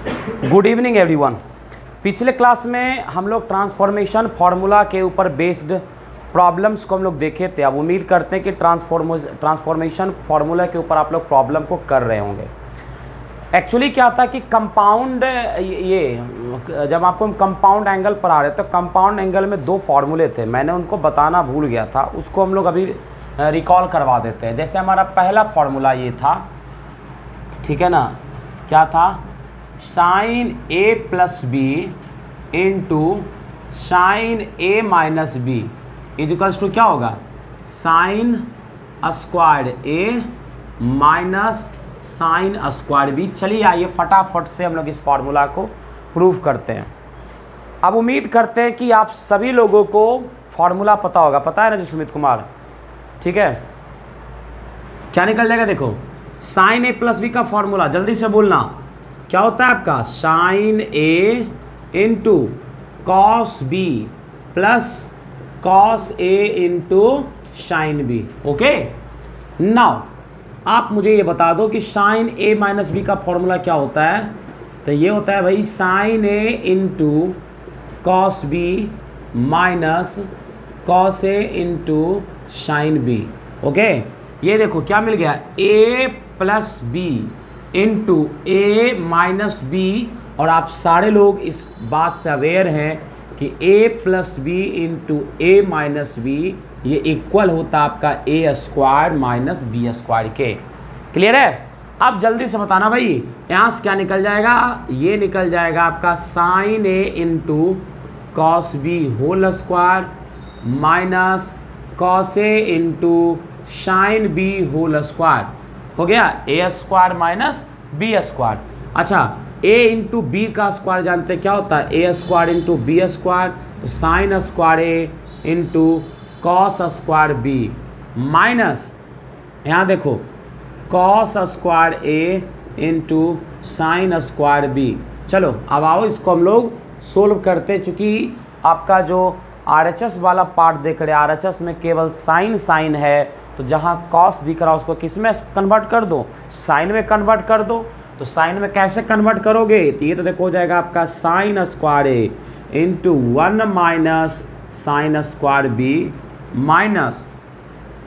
Good evening everyone. पिछले class में हम लोग ट्रांसफॉर्मेशन फार्मूला के ऊपर बेस्ड प्रॉब्लम्स को हम लोग देखे थे। अब उम्मीद करते हैं कि ट्रांसफॉर्मेशन फार्मूला के ऊपर आप लोग प्रॉब्लम को कर रहे होंगे। एक्चुअली क्या था कि कंपाउंड, ये जब आपको हम कंपाउंड एंगल पर आ रहे तो कंपाउंड एंगल में दो फार्मूले थे, मैंने उनको बताना भूल गया था, उसको हम लोग अभी रिकॉल करवा देते हैं। जैसे हमारा पहला फार्मूला ये था, ठीक है ना, क्या था, sine A plus B into sine A minus B equals to क्या होगा, sine square A minus sine square B. चलिए आइए फटाफट से हम लोग इस फार्मूला को प्रूव करते हैं। अब उम्मीद करते हैं कि आप सभी लोगों को फार्मूला पता होगा, पता है ना जी सुमित कुमार, ठीक है। क्या निकल जाएगा, देखो साइन ए प्लस बी का फार्मूला, जल्दी से बोलना, क्या होता है आपका, sine A into cos B plus cos A into sine B. Okay, now आप मुझे ये बता दो कि साइन ए माइनस बी का फॉर्मूला क्या होता है। तो ये होता है भाई sine A into cos B minus cos A into sine B. Okay, ये देखो क्या मिल गया, A plus B into A minus B. और आप सारे लोग इस बात से अवेयर हैं कि a plus B into A minus B ये इक्वल होता है आपका A square minus B square के। क्लियर है। अब जल्दी से बताना भाई, यहाँ से क्या निकल जाएगा, ये निकल जाएगा आपका sine A into cos B whole square minus cos A into sine B whole square. हो गया A square minus B square. अच्छा, a इंटू बी का स्क्वायर जानते हैं क्या होता है, A square into B square, तो sine square A into cos square B minus, यहाँ देखो cos square A into sine square B. चलो अब आओ इसको हम लोग सोल्व करते हैं। चूँकि आपका जो RHS वाला पार्ट देख रहे हैं, RHS में केवल साइन साइन है, तो जहाँ कॉस दिख रहा है उसको किस में कन्वर्ट कर दो, साइन में कन्वर्ट कर दो। तो साइन में कैसे कन्वर्ट करोगे, तो ये तो देखो हो जाएगा आपका sine square A into 1 minus sine square B minus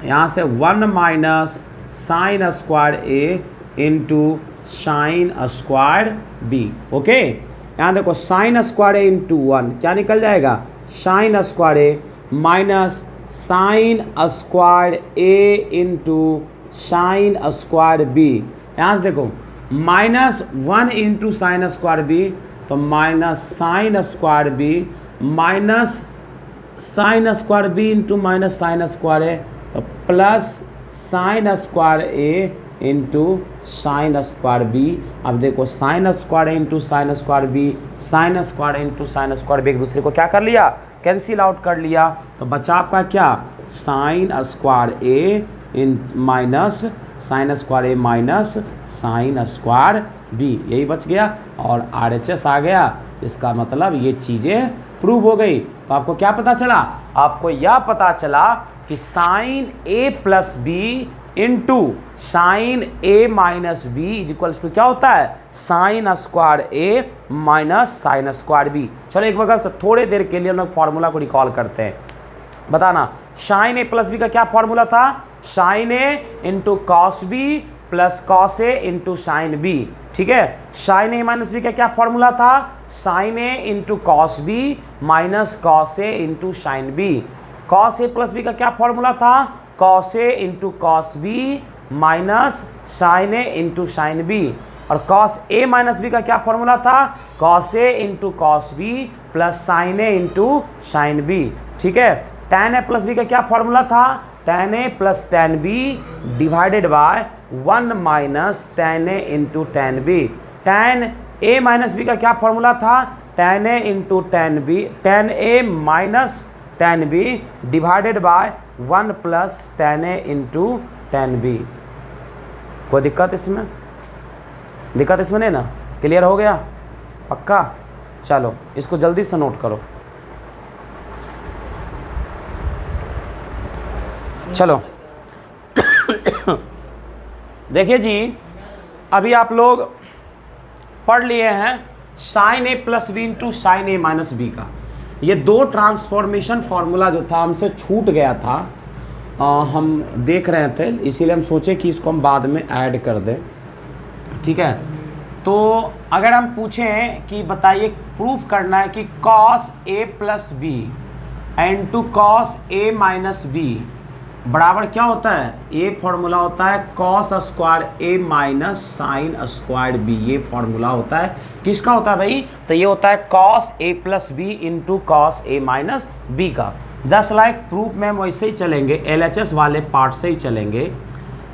यहाँ से 1 minus sine square A into sine square B. Okay, यहाँ देखो साइन स्क्वायर ए इंटू 1 क्या निकल जाएगा, sine square A minus sine square A into sine square B. यहाँ से देखो minus 1 into sine square B, तो minus sine square B minus sine square B into minus sine square A, तो plus sine square A into sine square B. अब देखो sine square into sine square B, sine square into sine square B एक दूसरे को क्या कर लिया, cancel out कर लिया। तो बचा आपका क्या, sign square A in minus sine square A minus sine square B, यही बच गया और RHS आ गया। इसका मतलब ये चीज़ें प्रूव हो गई। तो आपको क्या पता चला, आपको यह पता चला कि sine A plus B into sine A minus B equals to क्या होता है, sine square A minus sine square B. चलो एक बगल से थोड़े देर के लिए हम लोग फार्मूला को रिकॉल करते हैं। बताना, साइन ए प्लस बी का क्या फार्मूला था, sine A into cos B plus cos A into sine B. ठीक है, साइन ए माइनस बी का क्या फार्मूला था, sine A into cos B minus cos A into sine B. Cos A plus B का क्या formula था, cos A into cos B minus sine A into sine B. और cos A minus B का क्या formula था, cos A into cos B plus sine A into sine B. ठीक है, tan A plus B का क्या formula था, tan A plus tan B divided by 1 minus tan A into tan B. tan A minus B का क्या formula था, tan A into tan B, tan A minus tan B divided by 1 plus tan A into tan B. कोई दिक्कत इसमें, दिक्कत इसमें नहीं ना, क्लियर हो गया पक्का। चलो इसको जल्दी से नोट करो। चलो देखिए जी, अभी आप लोग पढ़ लिए हैं sign A plus B into sine A minus B का। ये दो ट्रांसफॉर्मेशन फार्मूला जो था हमसे छूट गया था, हम देख रहे थे, इसीलिए हम सोचे कि इसको हम बाद में ऐड कर दें। ठीक है, तो अगर हम पूछें कि बताइए प्रूफ करना है कि cos A plus B into cos A minus B बराबर क्या होता है, ये फॉर्मूला होता है cos square A minus sine square B. ये फॉर्मूला होता है किसका होता है भाई, तो ये होता है cos A plus B into cos A minus B का। जस्ट लाइक प्रूफ में हम वैसे ही चलेंगे, LHS वाले पार्ट से ही चलेंगे,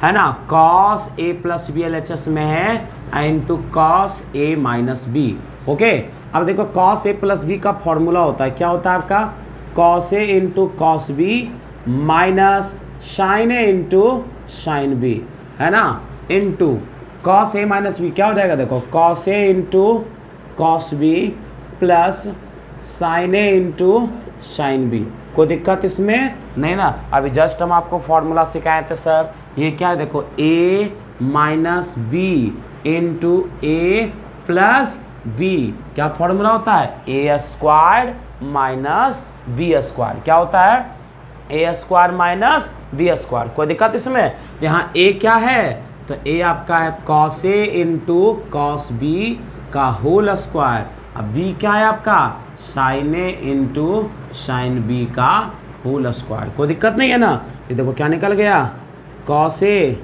है ना। Cos A plus B LHS में है into cos A minus B. Okay, अब देखो कॉस ए प्लस बी का फॉर्मूला होता है, क्या होता है आपका, cos A into cos B minus sine A into sine B, है ना, into cos A minus B क्या हो जाएगा, देखो cos A into cos B plus sine A into sine B. कोई दिक्कत इसमें नहीं ना। अभी जस्ट हम आपको फॉर्मूला सिखाए थे सर, ये क्या है, देखो ए माइनस बी इंटू ए प्लस बी, क्या फॉर्मूला होता है, A square minus B square. क्या होता है, A square minus B square. कोई दिक्कत इसमें, यहाँ ए क्या है, तो ए आपका है cos A into cos B का होल स्क्वायर, अब बी क्या है आपका sine A into sine B का होल स्क्वायर। कोई दिक्कत नहीं है ना। ये देखो क्या निकल गया, कॉस ए,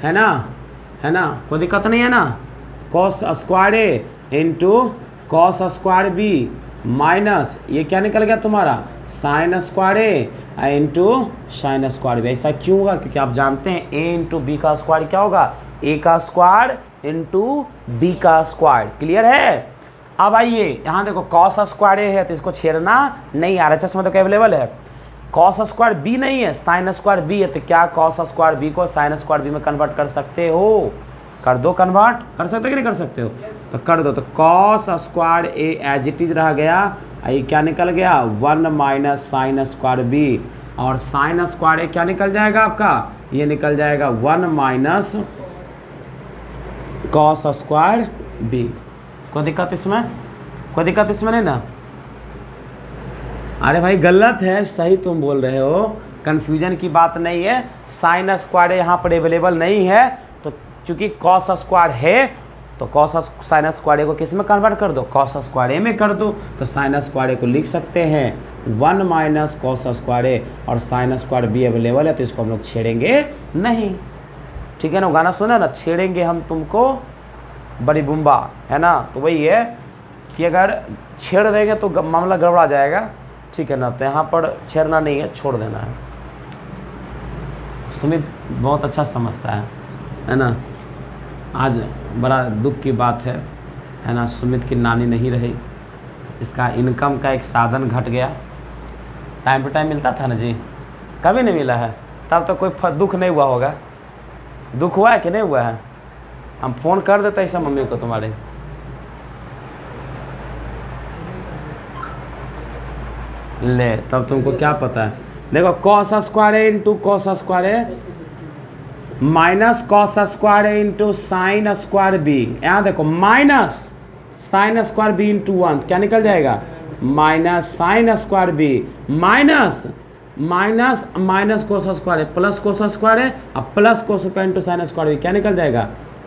है ना, कोई दिक्कत नहीं है ना, cos square A into cos square B minus ये क्या निकल गया तुम्हारा sine square A into sine square B. ऐसा क्यों होगा, क्योंकि आप जानते हैं ए इंटू बी का स्क्वायर क्या होगा, ए का स्क्वायर इंटू बी का स्क्वायर। क्लियर है। अब आइए यहाँ देखो कॉस स्क्वायर ए है तो इसको छेड़ना नहीं, RHS में तो अवेलेबल है। कॉस स्क्वायर बी नहीं है, साइन स्क्वायर बी है, तो क्या कॉस स्क्वायर बी को साइन स्क्वायर बी में कन्वर्ट कर सकते हो, कर दो, कन्वर्ट कर सकते हो कि नहीं कर सकते हो, तो कर दो। तो cos square A as it is रह गया, ये क्या निकल गया 1 माइनस साइन स्क्वायर बी, और साइन स्क्वायर ए क्या निकल जाएगा आपका, ये निकल जाएगा 1 माइनस कॉस स्क्वायर बी। कोई दिक्कत इसमें, कोई दिक्कत इसमें नहीं ना। अरे भाई गलत है, सही तुम बोल रहे हो, कन्फ्यूजन की बात नहीं है। साइन स्क्वायर यहाँ पर अवेलेबल नहीं है, तो चूंकि कॉस स्क्वायर है तो कॉस साइन स्क्वायर को किस में कन्वर्ट कर दो, कॉस स्क्वायर ए में कर दो। तो साइन स्क्वायर को लिख सकते हैं 1 माइनस कॉस स्क्वायर ए, और साइन स्क्वायर बी अवेलेबल है तो इसको हम लोग छेड़ेंगे नहीं। ठीक है ना, गाना सुना ना, छेड़ेंगे हम तुमको बड़ी बुम्बा, है ना। तो वही है कि अगर छेड़ देंगे तो मामला गड़बड़ा जाएगा। ठीक है ना, तो यहाँ पर छेड़ना नहीं है, छोड़ देना है। सुमित बहुत अच्छा समझता है ना। आज बड़ा दुख की बात है ना, सुमित की नानी नहीं रही, इसका इनकम का एक साधन घट गया। टाइम पे टाइम मिलता था ना जी, कभी नहीं मिला है, तब तो कोई दुख नहीं हुआ होगा। दुख हुआ है कि नहीं हुआ है, हम फ़ोन कर देते ऐसा मम्मी को तुम्हारे। ले तब तुमको क्या पता है। देखो cos square A into cos square A minus cos square A into sine square B, यहाँ देखो minus sine square B into 1 क्या निकल जाएगा, minus sine square B minus minus minus cos square है प्लस कोस स्क्वायर है, अब plus cos square into sine square B क्या निकल जाएगा,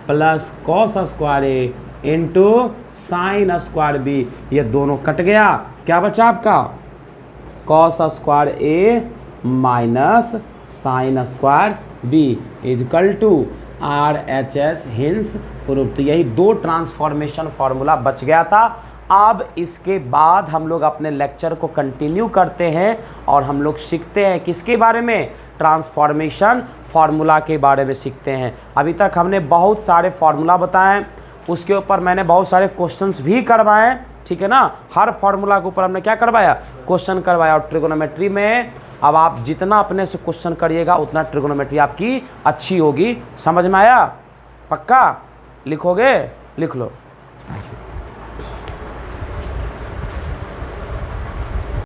plus cos square A into sine square B. ये दोनों कट गया, क्या बचा आपका cos square A minus sine square B equal to RHS hence proved. तो यही दो ट्रांसफॉर्मेशन फार्मूला बच गया था। अब इसके बाद हम लोग अपने लेक्चर को कंटिन्यू करते हैं और हम लोग सीखते हैं किसके बारे में, ट्रांसफॉर्मेशन फार्मूला के बारे में सीखते हैं। अभी तक हमने बहुत सारे फार्मूला बताए, उसके ऊपर मैंने बहुत सारे क्वेश्चंस भी करवाए। ठीक है ना, हर फार्मूला के ऊपर हमने क्या करवाया, क्वेश्चन करवाया। और ट्रिगोनोमेट्री में अब आप जितना अपने से क्वेश्चन करिएगा उतना ट्रिगोनोमेट्री आपकी अच्छी होगी। समझ में आया, पक्का लिखोगे, लिख लो।